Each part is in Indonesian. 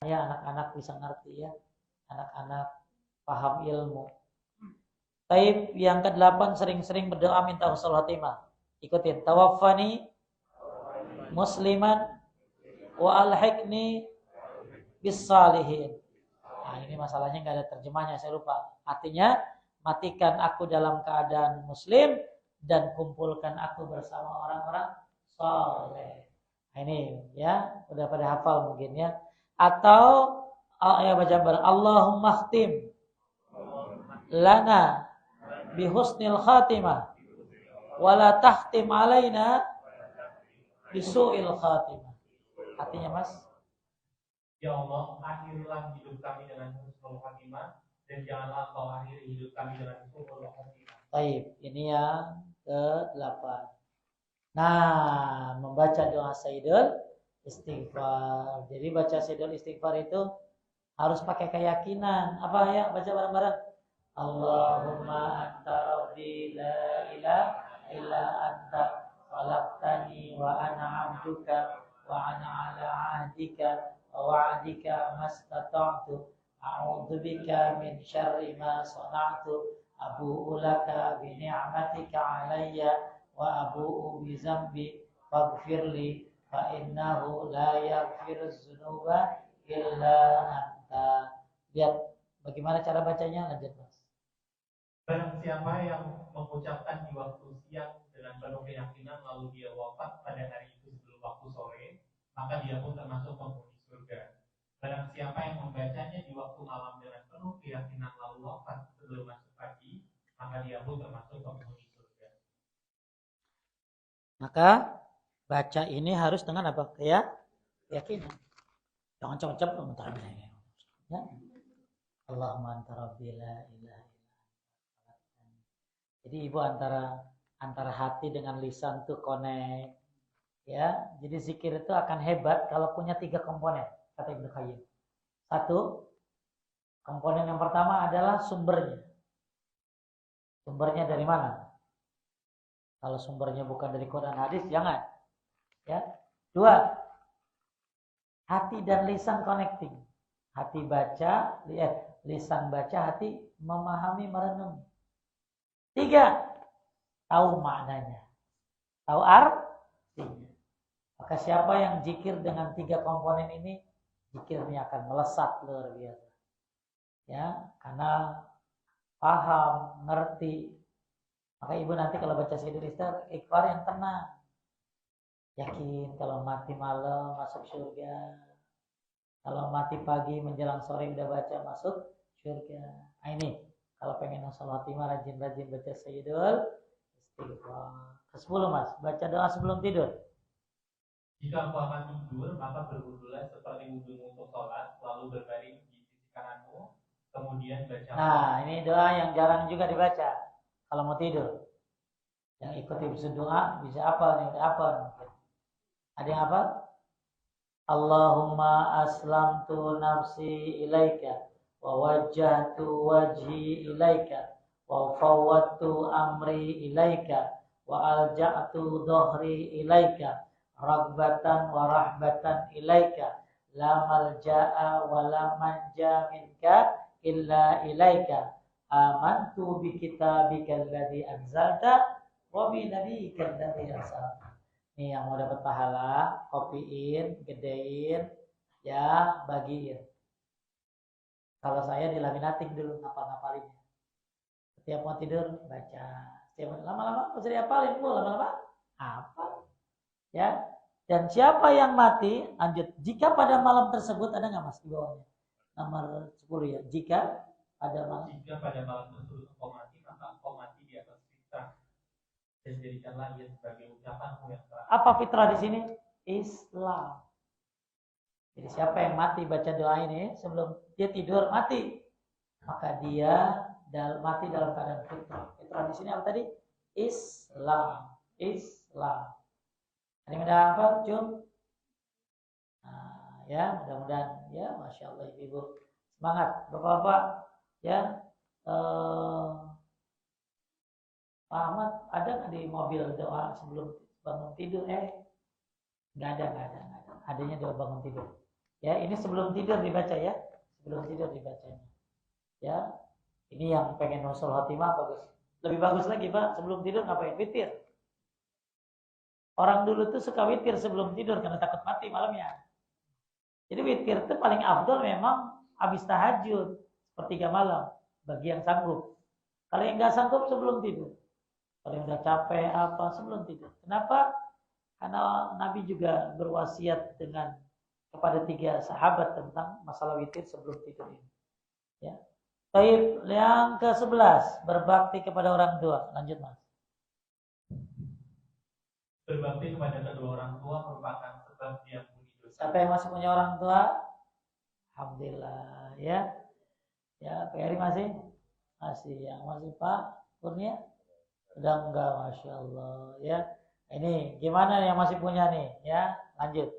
Ya anak-anak bisa ngerti ya. Anak-anak paham ilmu. Taib yang ke-8 sering-sering berdoa minta husnul khotimah. Ikutin. Tawaffani musliman wa alhiqni bis salihin. Nah, ini masalahnya nggak ada terjemahnya, saya lupa. Artinya, matikan aku dalam keadaan muslim dan kumpulkan aku bersama orang-orang saleh. Nah, ini ya, udah pada hafal mungkin ya. Atau ya baca bareng Allahumma khtim lana bihusnil khatimah wala tahtim alaina bisu'il khatimah. Artinya Mas, ya Allah, akhirilah hidup kami dengan husnul khatimah dan janganlah Engkau akhiri hidup kami dengan husnul khatimah. baik, ini yang ke-8. Nah, membaca doa Sayyidul Istighfar. Jadi baca Sayyidul Istighfar itu harus pakai keyakinan. Apa ya? Baca bareng-bareng. Allahumma anta rabbi la ilaha illa anta khalaqtani wa ana 'abduka wa ana 'ala 'ahdika wa wa'dika mastata'tu a'udzu bika min syarri ma sana'tu abu'u laka bi ni'matika 'alayya wa abu'u bi dzambi faghfirli fa innahu la yaghfiruz dzunuba illa anta. Lihat bagaimana cara bacanya, lanjut Mas. Barang siapa yang mengucapkan di waktu siang dengan penuh keyakinan lalu dia wafat pada hari itu sebelum waktu sore, maka dia pun termasuk penghuni surga. Barang siapa yang membacanya di waktu malam dengan penuh keyakinan lalu wafat sebelum masuk pagi, maka dia pun termasuk penghuni surga. Maka baca ini harus dengan apa? Keyakinan. Jangan cepat-cepat komentar ya. Allahumma anta rabbi la ilaha illa anta. Jadi ibu antara hati dengan lisan tuh connect. Ya, jadi zikir itu akan hebat kalau punya 3 komponen, kata Ibnu Qayyim. 1, komponen yang pertama adalah sumbernya. Sumbernya dari mana? Kalau sumbernya bukan dari Quran hadis, jangan. Ya. 2, hati dan lisan connecting. Hati baca, lisan baca, hati memahami, merenungi. 3, tahu maknanya. Tahu artinya. Maka siapa yang zikir dengan 3 komponen ini, zikirnya akan melesat luar biasa. Ya, karena paham, ngerti. Maka ibu nanti kalau baca Sayyidul Istighfar yang tenang. Yakin kalau mati malam masuk surga. Kalau mati pagi menjelang sore udah baca masuk surga. Nah ini kalau pengen husnul khotimah rajin-rajin baca Sayyidul Istighfar. Ke-10 Mas, baca doa sebelum tidur. Jika engkau akan tidur, maka berwudulah seperti wudu untuk sholat, lalu berbaring di sisi kananmu, kemudian baca. Nah, ini doa yang jarang juga dibaca kalau mau tidur. Yang ikuti bisa doa, bisa apa nih? Apa? Ada yang apa? Allahumma aslamtu nafsi ilaika wa wajjahtu wajhi ilaika wa fawwadtu amri ilaika wa alja'tu dhahri ilaika ragbatan wa rahbatan ilaika la malja'a wa la manja minka illa ilaika amantu bi kitabika alladhi anzalta wa bi nabiyyika alladhi arsalta. Nih yang mau dapat pahala, kopiin, gedein, ya bagiin. Kalau saya dilaminating dulu ngapal-ngapalinnya. Setiap mau tidur baca. Setiap lama-lama bisa dihafalin, lama-lama apa? Ya. Dan siapa yang mati, lanjut. Jika pada malam tersebut ada nggak Mas di bawahnya? Nomor 10 ya. Jika pada malam tersebut engkau mati, maka engkau mati di atas fitrah. Dan jadikanlah ia sebagai ucapanmu yang terakhir. Apa fitrah di sini? Islam. Jadi siapa yang mati baca doa ini sebelum dia tidur mati, maka dia mati dalam keadaan fitrah. Fitrah di sini apa tadi? Islam. Islam. Ini udah apa, Jum? Nah, ya mudah-mudahan ya, masya Allah ibu semangat, bapak-bapak ya. Pak Ahmad ada nggak di mobil doa sebelum bangun tidur? Nggak ada. Adanya doa bangun tidur. Ya, ini sebelum tidur dibaca ya. Sebelum tidur dibacanya. Ya. Ini yang pengen husnul khotimah bagus. Lebih bagus lagi, Pak, sebelum tidur ngapain? Witir. Orang dulu tuh suka witir sebelum tidur karena takut mati malamnya. Jadi witir itu paling afdol memang habis tahajud, sepertiga malam bagi yang sanggup. Kalau yang nggak sanggup sebelum tidur. Kalau yang udah capek apa sebelum tidur. Kenapa? Karena Nabi juga berwasiat dengan kepada 3 sahabat tentang masalah witir sebelum tidur ini. Ya. Baik, yang ke-11, berbakti kepada orang tua. Lanjut, Mas. Berbakti kepada kedua orang tua merupakan sebab diampuni dosa. Siapa yang masih punya orang tua? Alhamdulillah, ya. Ya, Pak Eri masih? Masih. Yang masih Pak Kurnia? Udah enggak, Masya Allah, ya. Ini gimana yang masih punya nih, ya? Lanjut.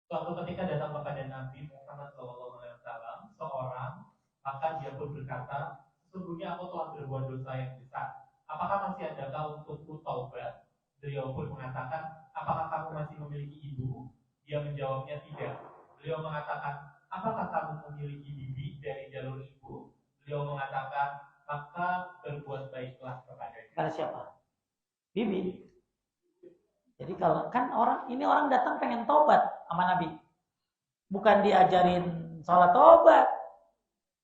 Suatu ketika datang kepada Nabi Muhammad SAW seorang, maka dia pun berkata, sesungguhnya aku telah berbuat dosa yang besar. Apakah masih adakah untukku taubat? Beliau pun mengatakan, apakah kamu masih memiliki ibu? Dia menjawabnya tidak. Beliau mengatakan, apakah kamu memiliki bibi dari jalur ibu? Beliau mengatakan, maka berbuat baiklah kepadanya. Kepada siapa? Bibi. Jadi kalau kan orang datang pengen tobat sama Nabi. Bukan diajarin sholat tobat.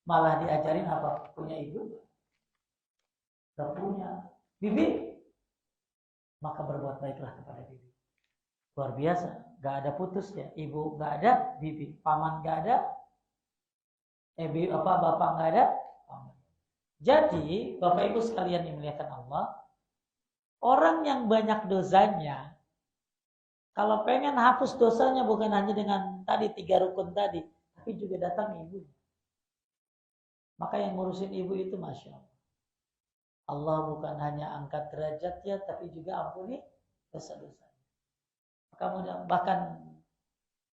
Malah diajarin apa? Punya ibu. Gak punya. Bibi. Maka berbuat baiklah kepada bibi. Luar biasa. Gak ada putusnya. Ibu gak ada, bibi. Paman gak ada. Bapak gak ada. Paman. Jadi, Bapak Ibu sekalian yang dimuliakan Allah. Orang yang banyak dosanya. Kalau pengen hapus dosanya bukan hanya dengan tadi 3 rukun tadi, tapi juga datang ibu. Maka yang ngurusin ibu itu Masya Allah. Allah bukan hanya angkat derajatnya, tapi juga ampuni dosa-dosanya. Maka bahkan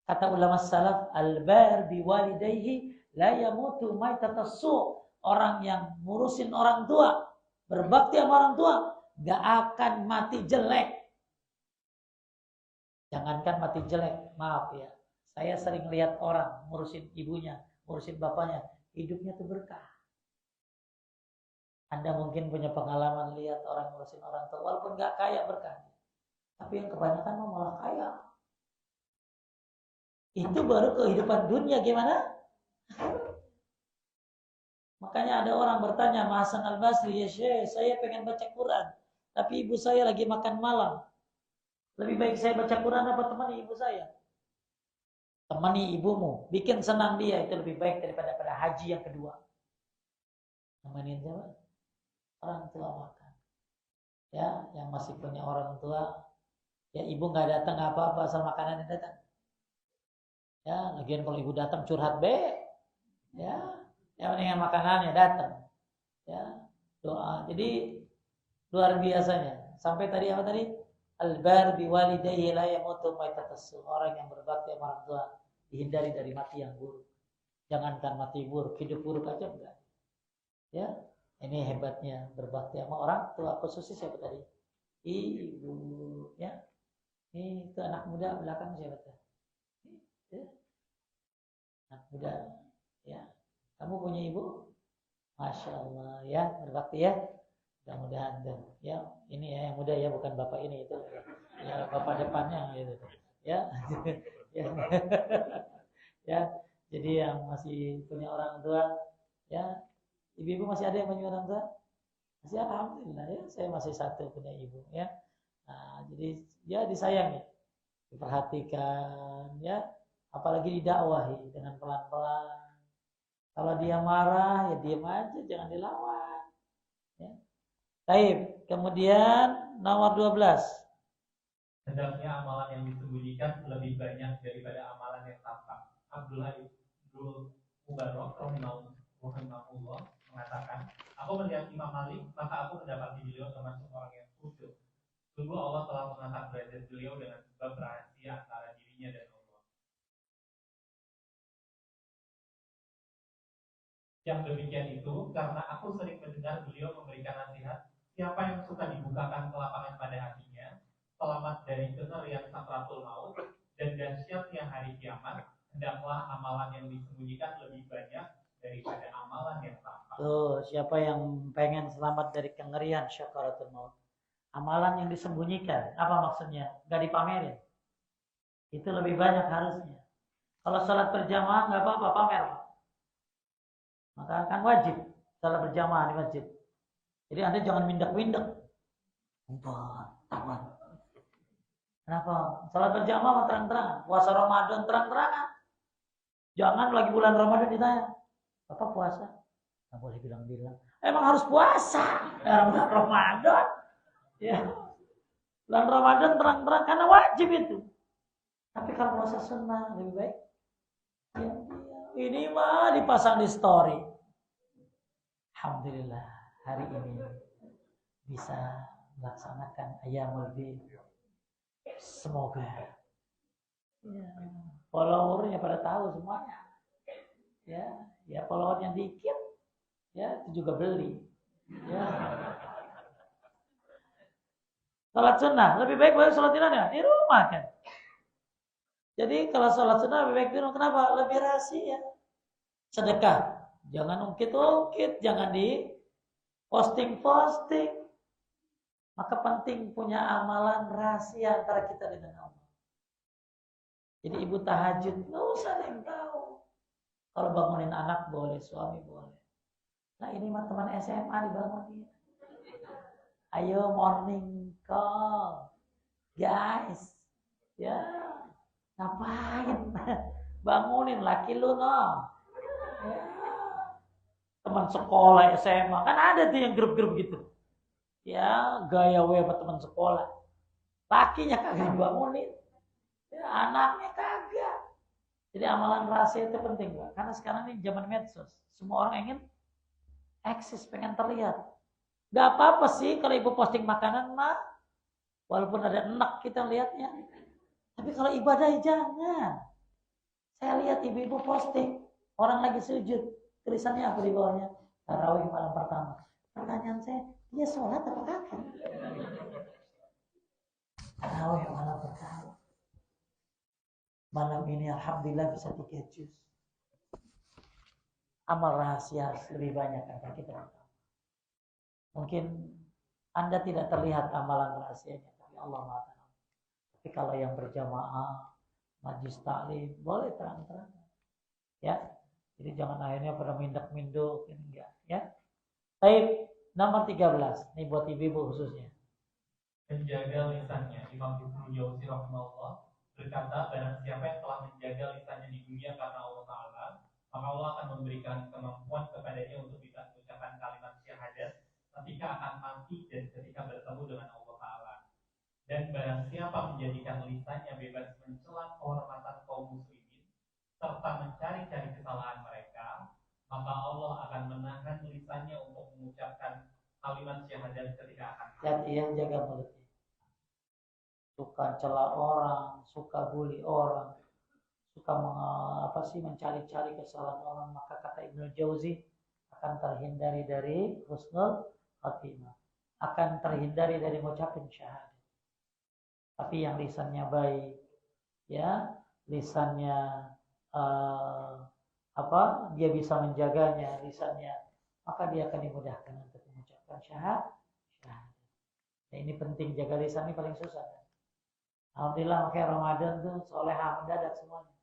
kata ulama salaf, al-bar biwalidayhi la yamutu maitatas su'. Orang yang ngurusin orang tua, berbakti sama orang tua, gak akan mati jelek. Jangankan mati jelek, maaf ya. Saya sering lihat orang ngurusin ibunya, ngurusin bapaknya, hidupnya tuh berkah. Anda mungkin punya pengalaman lihat orang ngurusin orang tua, walaupun gak kaya berkah. Tapi yang kebanyakan malah kaya. Itu baru kehidupan dunia gimana? Makanya ada orang bertanya, Hasan Al-Basri, ya Syekh, saya pengen baca Quran, tapi ibu saya lagi makan malam. Lebih baik saya baca Quran apa temani ibu saya? Temani ibumu, bikin senang dia, itu lebih baik daripada pada haji yang kedua. Temenin siapa? Orang tua makan. Ya, yang masih punya orang tua, ya ibu nggak datang apa-apa asal makanan yang datang. Ya, lagian kalau ibu datang curhat ya, yang mendingan makanannya datang. Ya, doa. Jadi luar biasanya. Sampai tadi apa tadi? Al-bar biwalidayhi la yamutu maitatas su'. Orang yang berbakti sama orang tua dihindari dari mati yang buruk. Jangankan mati buruk, hidup buruk aja enggak. Ya, ini hebatnya berbakti sama orang tua, khususnya siapa tadi? Ibu, ya. Ini itu anak muda belakang siapa tuh? Ya. Anak muda, ya. Kamu punya ibu? Masya Allah, ya, berbakti ya. Mudah-mudahan ya, ini ya yang muda ya, bukan bapak ini itu ya, bapak depannya gitu ya. Ya. Ya, jadi yang masih punya orang tua ya, ibu-ibu masih ada yang punya orang tua? Masih, alhamdulillah ya, saya masih satu punya ibu ya. Nah, jadi ya disayangi, diperhatikan ya, apalagi didakwahi dengan pelan-pelan. Kalau dia marah ya diam aja, jangan dilawan ya. Baik, kemudian nomor 12. Hendaknya amalan yang disembunyikan lebih banyak daripada amalan yang tampak. Abdullah ibn Mubarak rahimahullah mengatakan, aku melihat Imam Malik, maka aku mendapati beliau termasuk orang yang khusyuk. Sungguh Allah telah mengangkat derajat beliau dengan sebab rahasia antara dirinya dan Allah. Yang demikian itu karena aku sering mendengar beliau memberikan nasihat, siapa yang suka dibukakan kelapangan pada hatinya, selamat dari kengerian sakratul maut dan dahsyatnya hari kiamat, hendaklah amalan yang disembunyikan lebih banyak daripada amalan yang tampak. Tuh, siapa yang pengen selamat dari kengerian syakaratul maut? Amalan yang disembunyikan, apa maksudnya? Gak dipamerin. Itu lebih banyak harusnya. Kalau sholat berjamaah nggak apa-apa pamer, maka akan wajib sholat berjamaah di masjid. Jadi Anda jangan mindak-mindak. Taman. Kenapa? Sholat berjamaah terang-terangan. Puasa Ramadan terang-terangan. Jangan lagi bulan Ramadan ditanya, Bapak puasa? Nggak boleh bilang-bilang. Emang harus puasa. Bulan Ramadan. Ya. Bulan Ramadan terang-terang karena wajib itu. Tapi kalau puasa sunnah lebih baik. Ya, ini mah dipasang di story. Alhamdulillah hari ini bisa melaksanakan Ayyamul Bid. Semoga ya, followernya pada tahu semuanya. Ya followernya dikit, ya itu juga beli. Ya. Salat sunnah lebih baik dari salat di rumah kan. Jadi kalau sholat sunnah lebih baik di rumah. Kenapa? Lebih rahasia. Sedekah. Jangan ungkit-ungkit. Jangan di posting-posting. Maka penting punya amalan rahasia antara kita dengan Allah. Jadi ibu tahajud. Nggak usah ada yang tahu. Kalau bangunin anak boleh. Suami boleh. Nah ini mah teman SMA dibangunin. Ayo morning call. Guys. Ya. Ngapain? Bangunin laki lu no. Ya. Teman sekolah SMA kan ada tuh yang grup-grup gitu. Ya gaya sama teman sekolah. Lakinya kagak dibangunin. Ya, anaknya kagak. Jadi amalan rahasia itu penting Pak. Karena sekarang ini zaman medsos. Semua orang ingin eksis, pengen terlihat. Gak apa-apa sih kalau ibu posting makanan mah. Walaupun ada enak kita lihatnya. Tapi kalau ibadah jangan. Saya lihat ibu-ibu posting orang lagi sujud, tulisannya apa di bawahnya? Tarawih malam pertama. Pertanyaan saya, dia sholat apa kagak? Tarawih malam pertama. Malam ini alhamdulillah bisa 3 juz. Amal rahasia lebih banyak akan kita. Mungkin Anda tidak terlihat amalan rahasianya, tapi Allah Maha. Tapi kalau yang berjamaah, majlis taklim, boleh terang-terang. Ya, jadi jangan akhirnya pada mindak-minduk, ini enggak. Ya. Baik, nomor 13. Ini buat ibu-ibu khususnya. Menjaga lisannya. Imam Ibnu Jauzi rahimahullah berkata, barang siapa yang telah menjaga lisannya di dunia karena Allah Ta'ala, maka Allah akan memberikan kemampuan kepadanya untuk bisa mengucapkan kalimat syahadat ketika akan mati dan ketika bertemu dengan Allah Ta'ala. Dan barang siapa menjadikan lisannya bebas mencela kehormatan kaum muslimin serta mencari-cari kesalahan mereka, maka Allah akan menahan lisannya untuk mengucapkan kalimat syahadat ketika akan mati. Hati yang jaga mulutnya. Suka cela orang, suka bully orang, suka mencari-cari kesalahan orang, maka kata Ibnu Jauzi akan terhindari dari husnul khatimah, akan terhindari dari mengucapkan syahadat. Tapi yang lisannya baik, ya lisannya dia bisa menjaganya lisannya, maka dia akan dimudahkan untuk mengucapkan syahadat. Nah, ini penting, jaga lisan ini paling susah. Alhamdulillah makanya Ramadan tuh solehah mendadak semuanya.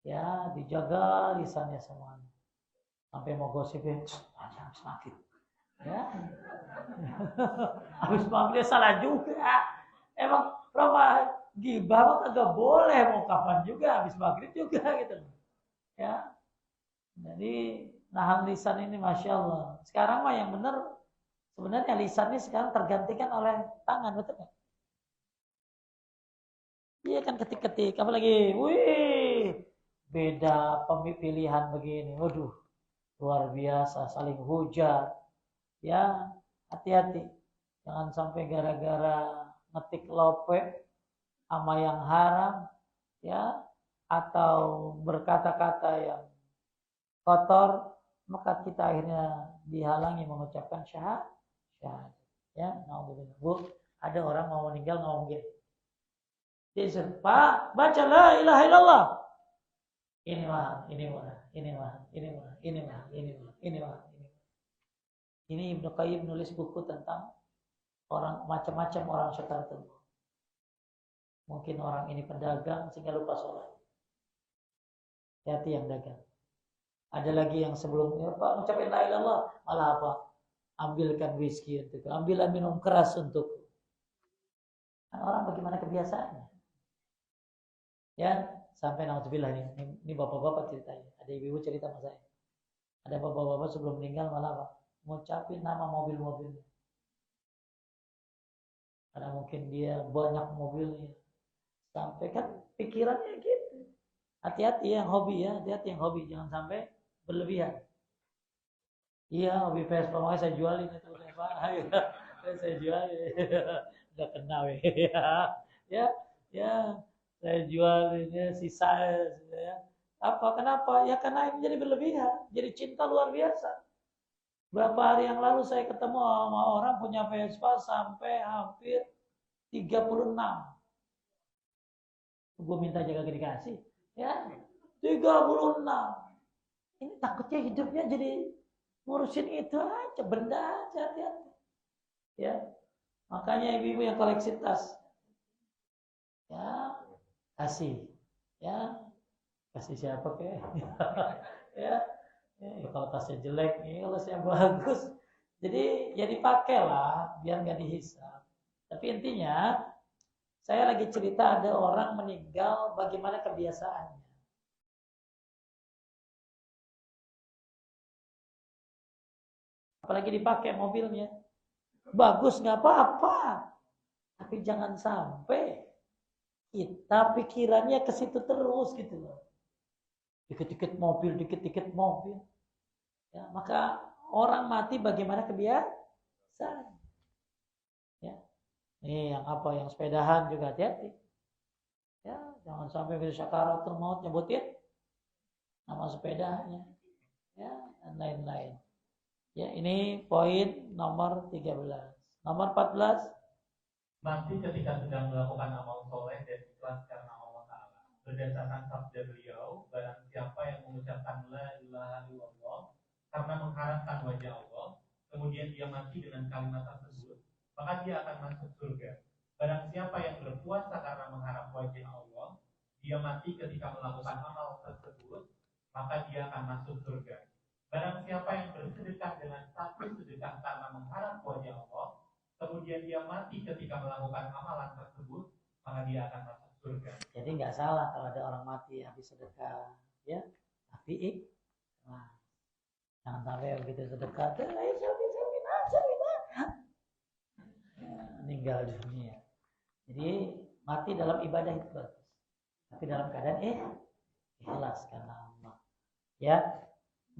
Ya dijaga lisannya semuanya. Sampai mau gosipin, habis maghrib. Ya, habis maghrib salah juga. Emang Ramadan gibah kagak boleh, mau kapan juga, habis maghrib juga gitu. Ya, jadi nahan lisan ini masya Allah. Sekarang mah yang benar sebenarnya lisan ini sekarang tergantikan oleh tangan, betul nggak? Iya kan ketik-ketik, apalagi, wih, beda pemilihan begini, waduh, luar biasa, saling hujat. Ya, hati-hati, jangan sampai gara-gara ngetik lope sama yang haram, ya, atau berkata-kata yang kotor, maka kita akhirnya dihalangi mengucapkan syahadat. Ya, Bu, ada orang mau meninggal ngomong gini. Dia Pak, baca la ilaha illallah. Ini mah, ini mah, ini mah, ini mah, ini mah, ini mah, ini mah, ini mah. Ini Ibnu Qayyim nulis buku tentang orang macam-macam orang syaitan. Mungkin orang ini pedagang sehingga lupa sholat. Hati yang dagang. Ada lagi yang sebelumnya Pak ngucapin la ilaha illallah, malah apa? Ambilkan whisky untuk, ambilkan minum keras untuk. Kan orang bagaimana kebiasaannya? Ya, sampai naudzubillah ini bapak-bapak ceritanya. Ada ibu-ibu cerita sama saya. Ada bapak-bapak sebelum meninggal malah apa? Ngucapin nama mobil-mobilnya. Karena mungkin dia banyak mobilnya. Sampai kan pikirannya gitu. Hati-hati yang hobi ya, hati-hati yang hobi. Jangan sampai berlebihan. Iya, hobi Vespa, makanya saya jualin itu Vespa. Saya jualin. Udah kena ya, ya, saya jualin ya, sisa ya. Apa? Kenapa? Ya karena ini jadi berlebihan. Jadi cinta luar biasa. Berapa hari yang lalu saya ketemu sama orang punya Vespa sampai hampir 36. Gue minta jaga dikasih. Ya, 36. Ini takutnya hidupnya jadi ngurusin itu aja, benda aja, hati-hati. Ya, makanya ibu-ibu yang koleksi tas, ya kasih, ya kasih siapa ke? ya, kalau tasnya jelek, kalau saya bagus, jadi dipakai lah, biar nggak dihisap. Tapi intinya, saya lagi cerita ada orang meninggal, bagaimana kebiasaannya. Apalagi dipakai mobilnya. Bagus nggak apa-apa. Tapi jangan sampai kita pikirannya ke situ terus gitu loh. Dikit-dikit mobil, dikit-dikit mobil. Ya, maka orang mati bagaimana kebiasaan. Ya. Nih yang apa yang sepedahan juga hati-hati. Ya, jangan sampai ke sakaratul maut nyebutin nama sepedanya. Ya, dan lain-lain. Ya, ini poin nomor 13. Nomor 14. Mati ketika sedang melakukan amal soleh dan ikhlas karena Allah Ta'ala. Berdasarkan sabda beliau, barang siapa yang mengucapkan la ilaha illallah karena mengharapkan wajah Allah, kemudian dia mati dengan kalimat tersebut, maka dia akan masuk surga. Barang siapa yang berpuasa karena mengharap wajah Allah, dia mati ketika melakukan amal tersebut, maka dia akan masuk surga. Barang siapa yang bersedekah dengan satu sedekah karena mengharap wajah Allah, kemudian dia mati ketika melakukan amalan tersebut, maka dia akan masuk surga. Jadi nggak salah kalau ada orang mati habis sedekah, ya. Tapi nah, jangan sampai begitu sedekah, meninggal dunia. Jadi mati dalam ibadah itu bagus, tapi dalam keadaan ikhlas karena Allah. Ya,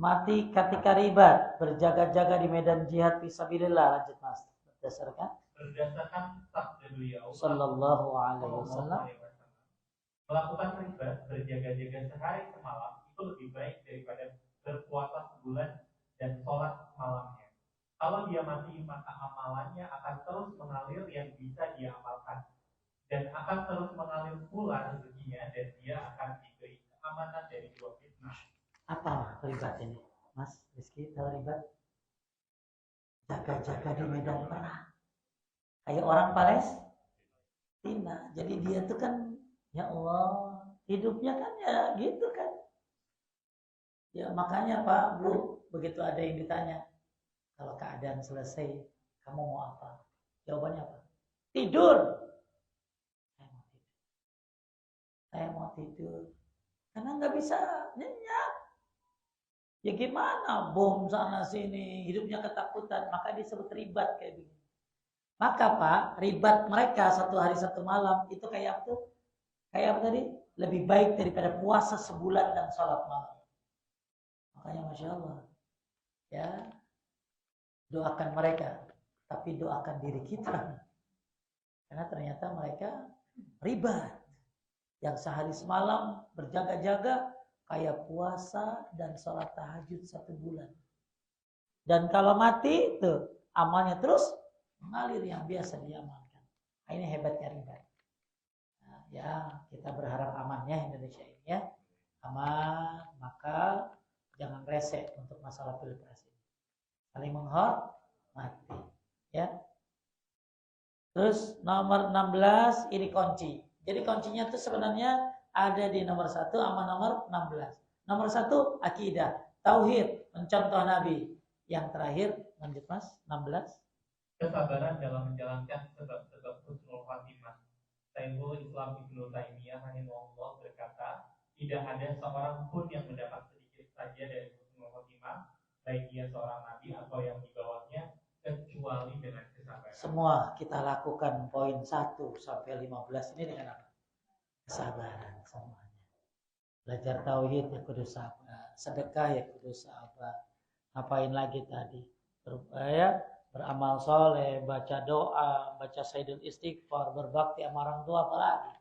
mati ketika ribat, berjaga-jaga di medan jihad fisabilillah. Lanjut Mas. Berdasarkan sabda beliau sallallahu alaihi wasallam, melakukan ribat, berjaga-jaga sehari semalam itu lebih baik daripada berpuasa sebulan dan sholat malamnya. Kalau dia mati, maka amalannya akan terus mengalir yang bisa dia amalkan, dan akan terus mengalir pula rezekinya, dan dia akan diberi keamanan dari dua fitnah. Apa ribat ini, Mas Rizky? Tahu ribat? Jaga-jaga di medan perang. Kayak orang Palestina. Jadi dia tuh kan, ya Allah, hidupnya kan ya gitu kan. Ya makanya Pak, Bu, begitu ada yang ditanya, kalau keadaan selesai, kamu mau apa? Jawabannya apa? Tidur. Saya mau tidur. Karena nggak bisa nyenyak. Ya gimana? Bom sana sini, hidupnya ketakutan, maka disebut ribat kayak begini. Maka Pak, ribat mereka satu hari satu malam itu kayak apa tuh? Kayak apa tadi? Lebih baik daripada puasa sebulan dan sholat malam. Makanya Masya Allah. Ya, doakan mereka, tapi doakan diri kita. Karena ternyata mereka ribat. Yang sehari semalam berjaga-jaga kayak puasa dan sholat tahajud 1 bulan. Dan kalau mati tuh amalnya terus mengalir yang biasa diamalkan. Nah, ini hebatnya ribat. Nah, ya kita berharap amannya Indonesia ini ya. aman, maka jangan rese untuk masalah pilpres ini. Saling menghormati, ya. Terus nomor 16 ini kunci. Jadi kuncinya itu sebenarnya ada di nomor 1 sama nomor 16. Nomor 1 akidah, tauhid, mencontoh Nabi. Yang terakhir, lanjut Mas, 16. Kesabaran dalam menjalankan sebab-sebab husnul khatimah. Syekhul Islam Ibnu Taimiyah rahimahullah berkata, tidak ada seorang pun yang mendapat sedikit saja dari husnul khatimah, baik dia seorang nabi atau yang di bawahnya, kecuali dengan kesabaran. Semua kita lakukan poin 1 sampai 15 ini dengan apa? Kesabaran semuanya. Belajar tauhid ya kudu sabar, sedekah ya kudu sabar. Ngapain lagi tadi? Beramal soleh, baca doa, baca sayyidul istighfar, berbakti sama orang tua, apalagi.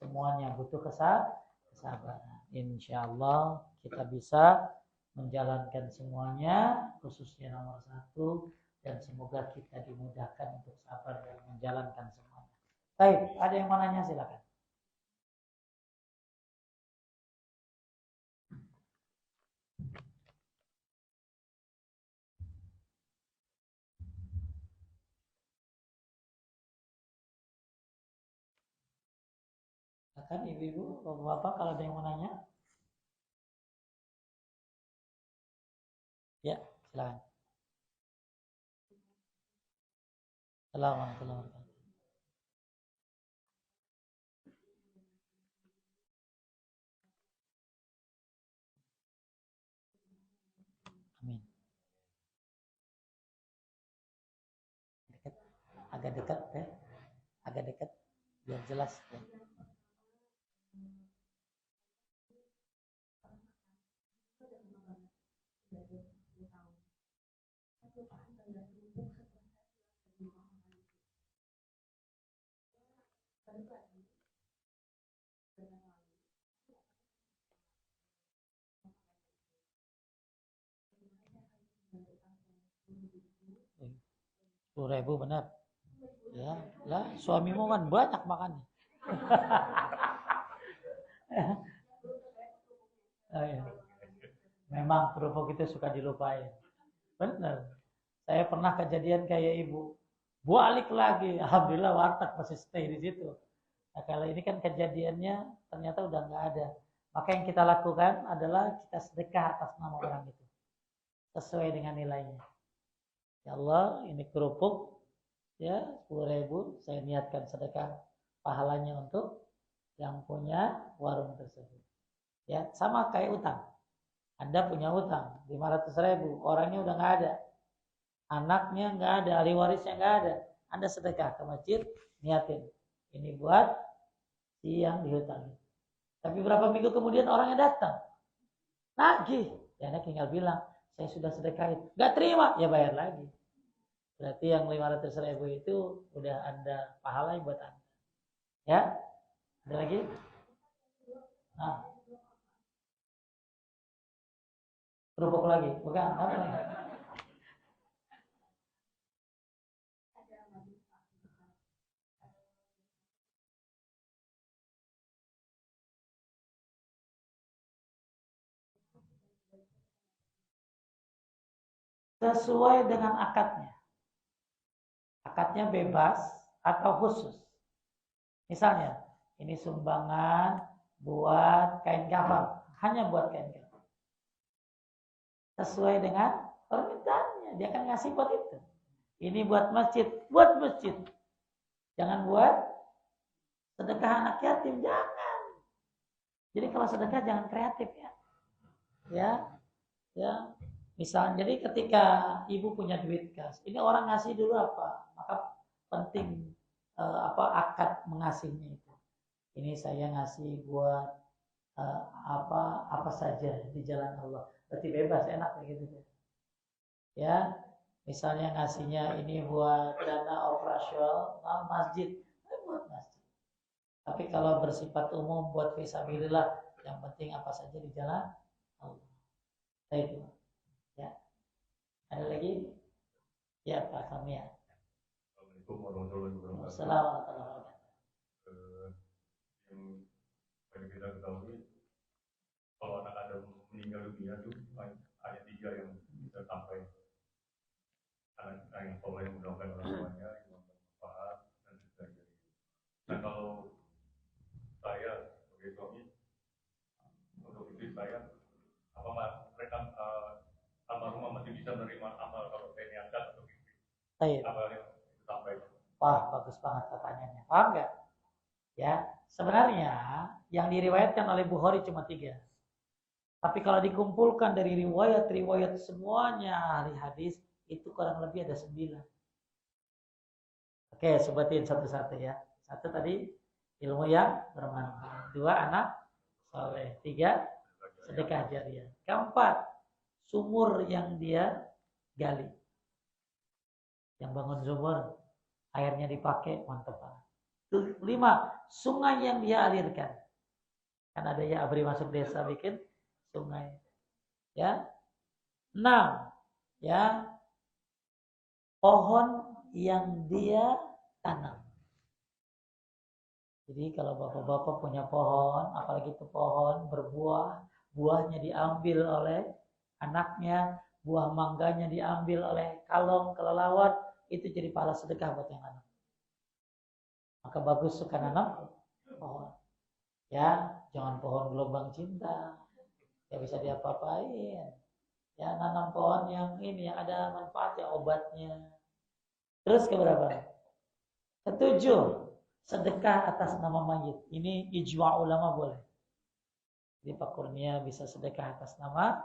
Semuanya butuh kesabaran. Insyaallah kita bisa menjalankan semuanya, khususnya nomor 1, dan semoga kita dimudahkan untuk sabar dan menjalankan semuanya. Baik, ada yang mau nanya silakan. Silakan ibu-ibu, bapak-bapak kalau ada yang mau nanya. Ya, silakan. Assalamualaikum warahmatullahi wabarakatuh. Amin. Dekat, agak dekat ya, agak dekat biar jelas ya. Rp10.000 benar. Ya, lah suamimu kan banyak makannya. Oh, ya. Memang kerupuk itu suka dilupain. Benar. Saya pernah kejadian kayak ibu. Balik lagi, alhamdulillah warteg masih stay di situ. Nah, kalau ini kan kejadiannya ternyata udah nggak ada. Maka yang kita lakukan adalah kita sedekah atas nama orang itu. Sesuai dengan nilainya. Ya Allah, ini kerupuk ya 10.000, saya niatkan sedekah pahalanya untuk yang punya warung tersebut. Ya, sama kayak utang. Anda punya utang 500.000, orangnya udah nggak ada, anaknya nggak ada, ahli warisnya nggak ada. Anda sedekah ke masjid, niatin ini buat si yang dihutangi. Tapi berapa minggu kemudian orangnya datang lagi, ya Anda tinggal bilang saya sudah sedekahin, nggak terima, ya bayar lagi. Berarti yang 500.000 itu udah Anda pahala buat Anda. Ya, ada lagi? Nah, kerupuk lagi, bukan? Apa lagi? Sesuai dengan akadnya. Akadnya bebas atau khusus. Misalnya, ini sumbangan buat kain kafan, hanya buat kain kafan. Sesuai dengan permintaannya, dia akan ngasih buat itu. Ini buat masjid, buat masjid. Jangan buat sedekah anak yatim, jangan. Jadi kalau sedekah jangan kreatif ya. Ya. Misalnya, jadi ketika ibu punya duit kas, ini orang ngasih dulu apa? Maka penting akad mengasihnya itu. Ini saya ngasih buat apa saja di jalan Allah. Berarti bebas, enak gitu ya. Misalnya ngasihnya ini buat dana operasional masjid, buat masjid. Tapi kalau bersifat umum buat fisabilillah, yang penting apa saja di jalan Allah. Itu. Ya. Ada lagi? Ya, Pak Kamia. Assalamualaikum warahmatullahi wabarakatuh. Assalamualaikum. Yang kita ketahui, kalau anak ada meninggal dunia itu ayat 3 yang bisa sampai anak yang soleh mendoakan orang tuanya yang bermanfaat dan sebagainya. Nah kalau saya sebagai suami untuk istri saya apa mereka almarhumah masih bisa menerima amal kalau saya niatkan untuk istri apa yang sampai. Wah, bagus banget pertanyaannya. Paham nggak? Ya, sebenarnya yang diriwayatkan oleh Bukhari cuma 3. Tapi kalau dikumpulkan dari riwayat-riwayat semuanya ahli hadis, itu kurang lebih ada 9. Oke, sebutin satu-satu ya. 1 tadi ilmu yang bermanfaat. 2 anak soleh. 3 sedekah jariah. 4 sumur yang dia gali. Yang bangun sumur, airnya dipakai, mantap banget. 5 sungai yang dia alirkan. Kan ada ya abri masuk desa bikin sungai. Ya. 6 ya pohon yang dia tanam. Jadi kalau bapak-bapak punya pohon, apalagi itu pohon berbuah, buahnya diambil oleh anaknya, buah mangganya diambil oleh kalong, kelelawar, itu jadi pahala sedekah buat yang nanam. Maka bagus suka nanam pohon. Ya, jangan pohon gelombang cinta. Ya bisa diapa-apain. Ya, nanam pohon yang ini yang ada manfaatnya, obatnya. Terus keberapa? 7, sedekah atas nama mayit. Ini ijma' ulama boleh. Jadi Pak Kurnia bisa sedekah atas nama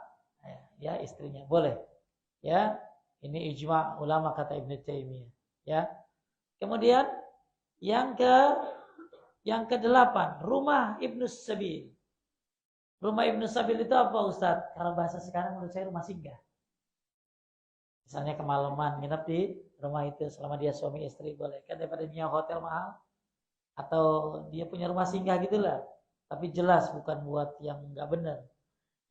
ya istrinya, boleh. Ya, ini ijma' ulama kata Ibnu Taimiyah. Ya. Kemudian yang ke-8, rumah Ibnu Sabil. Rumah Ibnu Sabil itu apa Ustaz? Kalau bahasa sekarang menurut saya rumah singgah. Misalnya kemalaman nginep di rumah itu selama dia suami istri boleh. Kan daripada nyewa hotel mahal atau dia punya rumah singgah gitulah. Tapi jelas bukan buat yang enggak benar.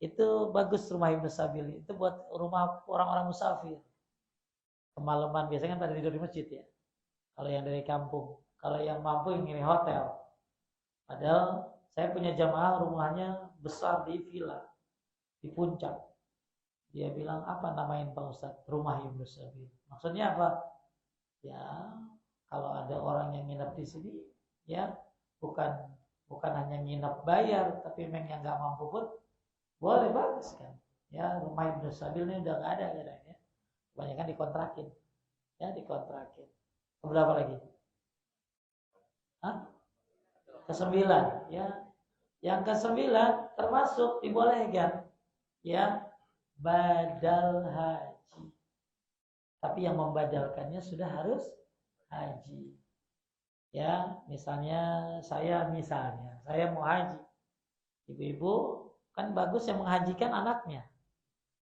Itu bagus rumah Ibnu Sabil. Itu buat rumah orang-orang musafir. Kemalaman biasanya kan pada tidur di masjid ya. Kalau yang dari kampung. Kalau yang mampu yang ngiri hotel. Padahal saya punya jamaah rumahnya besar di villa. Di puncak. Dia bilang, apa namain Pak Ustadz? Rumah Ibnu Sabil. Maksudnya apa? Ya, kalau ada orang yang nginep di sini, ya bukan hanya nginep bayar, tapi memang yang nggak mampu pun boleh, bagus kan? Ya, rumah Ibnu Sabil ini udah nggak ada kadang-kadang ya. Kebanyakan dikontrakin. Ya, dikontrakin. Berapa lagi? Hah? Ke-9, ya. Yang ke-9 termasuk dibolehkan, ya, badal haji. Tapi yang membadalkannya sudah harus haji. Ya, misalnya saya mau haji. Ibu-ibu kan bagus yang menghajikan anaknya.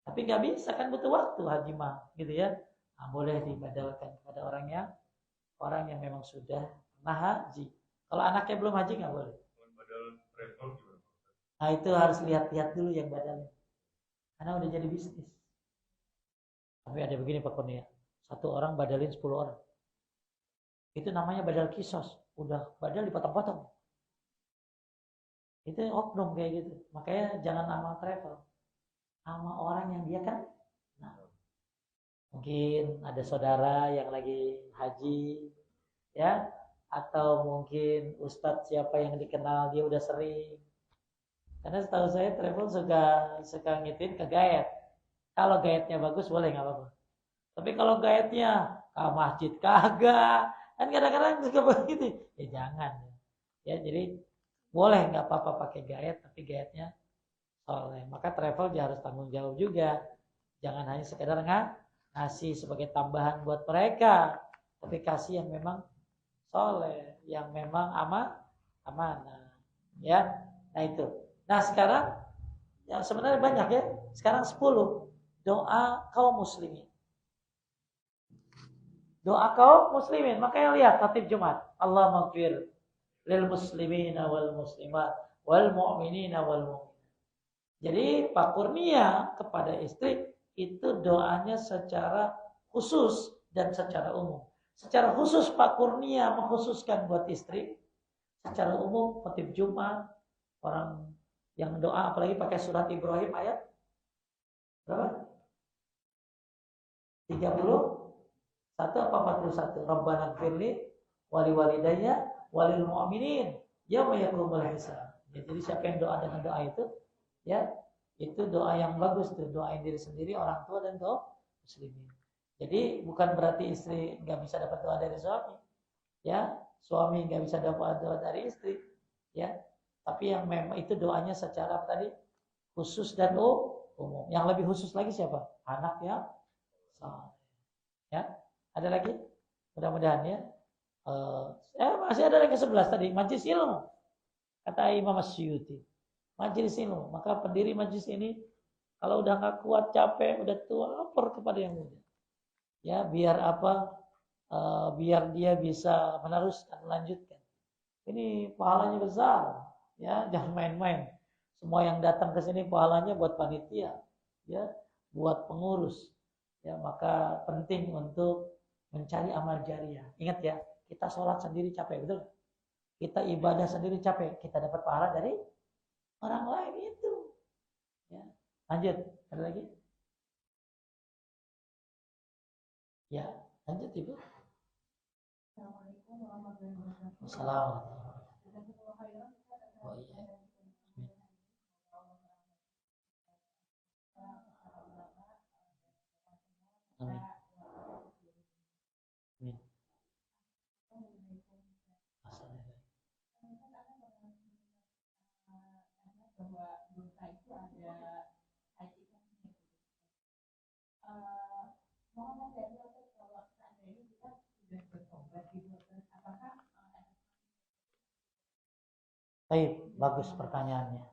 Tapi nggak bisa kan, butuh waktu haji mah, gitu ya. Nah, boleh dibadalkan kepada orang yang memang sudah pernah haji. Kalau anaknya belum haji nggak boleh. Nah itu harus lihat-lihat dulu yang badalnya. Karena udah jadi bisnis. Tapi ada begini Pak Kurnia. 1 orang badalin 10 orang. Itu namanya badal kisos. Udah badal dipotong-potong. Itu oknum kayak gitu. Makanya jangan amal travel. Sama orang yang dia kan. Nah, mungkin ada saudara yang lagi haji. Ya. Atau mungkin ustadz siapa yang dikenal, dia udah sering. Karena setahu saya travel suka ngitin ke gaet. Kalau gaetnya bagus boleh nggak apa-apa. Tapi kalau gaetnya ke masjid kagak, kan kadang-kadang suka begitu. Ya jangan. Ya jadi boleh nggak apa-apa pakai gaet, tapi gaetnya soleh. Maka travel dia harus tanggung jawab juga. Jangan hanya sekedar ngasih sebagai tambahan buat mereka, tapi kasih yang memang soleh, yang memang amanah. Ya, nah itu. Nah sekarang yang sebenarnya banyak ya. Sekarang 10 doa kaum muslimin. Doa kaum muslimin. Makanya lihat khatib Jumat. Allah maghfir lil muslimina wal muslimat wal mu'minina wal mu'minat. Jadi Pak Kurnia kepada istri itu doanya secara khusus dan secara umum. Secara khusus Pak Kurnia mengkhususkan buat istri. Secara umum khatib Jumat, orang Yang doa apalagi pakai surat Ibrahim ayat berapa? 31 apa 41? Rabbana gfirli wali walidayya walil mu'minin yauma yaqumul hisab. Jadi siapa yang doa dengan doa itu, ya, itu doa yang bagus tuh, doain diri sendiri, orang tua dan kaum muslimin. Jadi bukan berarti istri nggak bisa dapat doa dari suami, ya, suami nggak bisa dapat doa dari istri, ya. Tapi yang memang itu doanya secara tadi khusus dan umum. Yang lebih khusus lagi siapa? Anak yang saleh. Ya, ada lagi? Mudah-mudahan ya. Masih ada lagi 11 tadi, majelis ilmu. Kata Imam Asyuti, majelis ilmu. Maka pendiri majelis ini kalau udah nggak kuat, capek, udah tua, lapor kepada yang muda. Ya, biar apa? Biar dia bisa meneruskan, melanjutkan. Ini pahalanya besar. Ya, jangan main-main. Semua yang datang ke sini pahalanya buat panitia, ya, buat pengurus. Ya, maka penting untuk mencari amal jariah. Ingat ya, kita sholat sendiri capek, betul? Kita ibadah sendiri capek, kita dapat pahala dari orang lain itu. Ya, lanjut, ada lagi? Ya, lanjut Ibu. Assalamualaikum warahmatullahi wabarakatuh. Assalamualaikum. Oh iya. Amin. Amin. Bahwa dosa itu ada hakikatnya. Mohon dari kalau seandainya kita sudah bertobat gitu, apakah Baik, bagus pertanyaannya.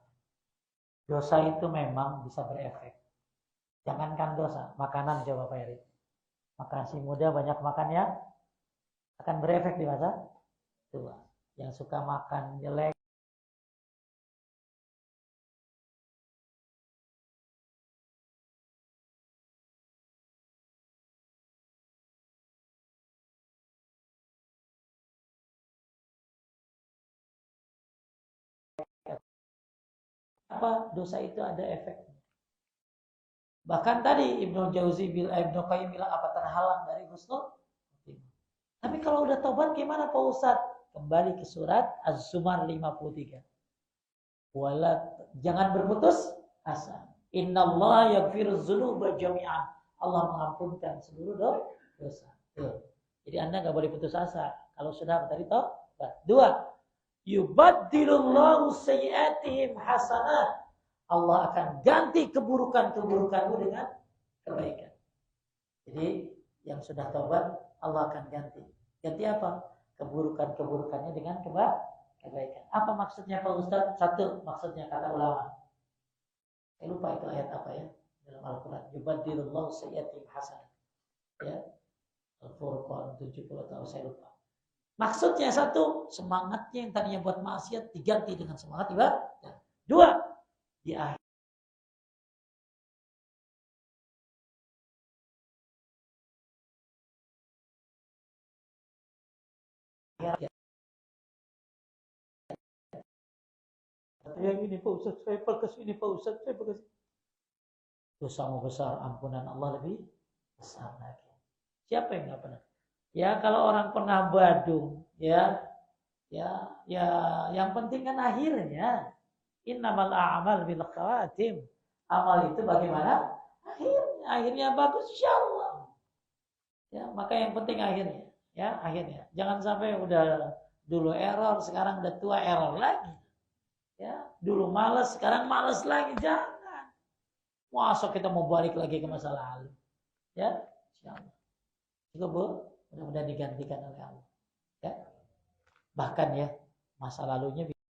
Dosa itu memang bisa berefek. Jangankan dosa, makanan coba Pak Eri. Makasih muda banyak makan ya, akan berefek di masa tua. Yang suka makan jelek, apa dosa itu ada efek. Bahkan tadi Ibnu Qayyim bilang apa terhalang dari husnul khotimah. Tapi kalau udah tobat gimana Pak Ustadz? Kembali ke surat Az-Zumar 53. Jangan berputus asa. Innallaha yaghfiruz dzunuba jami'an. Allah mengampunkan seluruh dosa. Jadi Anda nggak boleh putus asa. Kalau sudah tadi tobat. 2. Yubaddilullahu sayyi'atihim hasanat. Allah akan ganti keburukan-keburukanmu dengan kebaikan. Jadi yang sudah tobat Allah akan ganti. Ganti apa? Keburukan-keburukannya dengan kebaikan. Apa maksudnya Pak Ustaz? Satu, maksudnya kata ulama. Saya lupa itu ayat apa ya dalam Al-Quran. Yubaddilullahu sayyi'atihim hasanat. Ya, Al-Furqan 70 atau saya lupa. Maksudnya satu, semangatnya yang tadinya buat maksiat diganti dengan semangat ibadah. 2, di akhir yang ini Pak Ustaz, saya perkes ini Pak Ustaz, saya perkes. Dosamu besar, ampunan Allah lebih besar lagi. Siapa yang nggak pernah? Ya kalau orang pernah badung, ya, yang penting kan akhirnya. Innamal a'mal bil khawatim. Amal itu bagaimana? Akhirnya bagus insyaallah. Ya, maka yang penting akhirnya, ya, akhirnya. Jangan sampai udah dulu error, sekarang udah tua error lagi. Ya, dulu malas, sekarang malas lagi, jangan. Masa kita mau balik lagi ke masa lalu. Ya, insyaallah. Cukup Bu, mudah-mudahan digantikan oleh Allah. Ya. Bahkan ya, masa lalunya